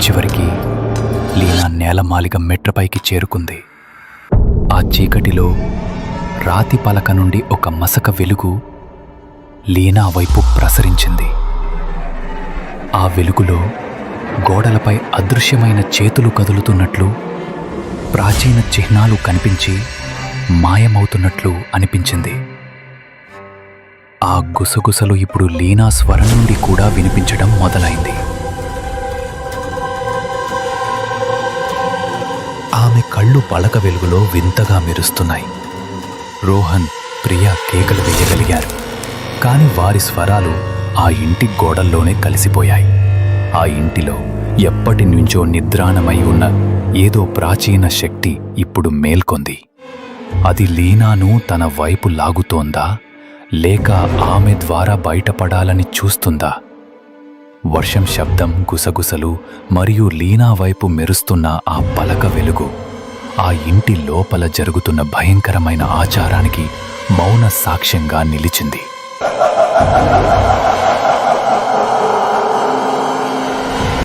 చివరికి లీనా నేలమాలిగ మెట్రపైకి చేరుకుంది. ఆ చీకటిలో రాతి పలక నుండి ఒక మసక వెలుగు లీనా వైపు ప్రసరించింది. ఆ వెలుగులో గోడలపై అదృశ్యమైన చేతులు కదులుతున్నట్లు, ప్రాచీన చిహ్నాలు కనిపించి మాయమవుతున్నట్లు అనిపించింది. ఆ గుసగుసలు ఇప్పుడు లీనా స్వరం నుండి కూడా వినిపించడం మొదలైంది. ఆమె కళ్ళు పలక వెలుగులో వింతగా మెరుస్తున్నాయి. రోహన్, ప్రియా కేకలు వేయగలిగారు, కాని వారి స్వరాలు ఆ ఇంటి గోడల్లోనే కలిసిపోయాయి. ఆ ఇంటిలో ఎప్పటి నుంచో నిద్రాణమై ఉన్న ఏదో ప్రాచీన శక్తి ఇప్పుడు మేల్కొంది. అది లీనాను తన వైపు లాగుతోందా, లేక ఆమె ద్వారా బయటపడాలని చూస్తుందా? వర్షం శబ్దం, గుసగుసలు మరియు లీనా వైపు మెరుస్తున్న ఆ పలక వెలుగు ఆ ఇంటి లోపల జరుగుతున్న భయంకరమైన ఆచారానికి మౌన సాక్ష్యంగా నిలిచింది.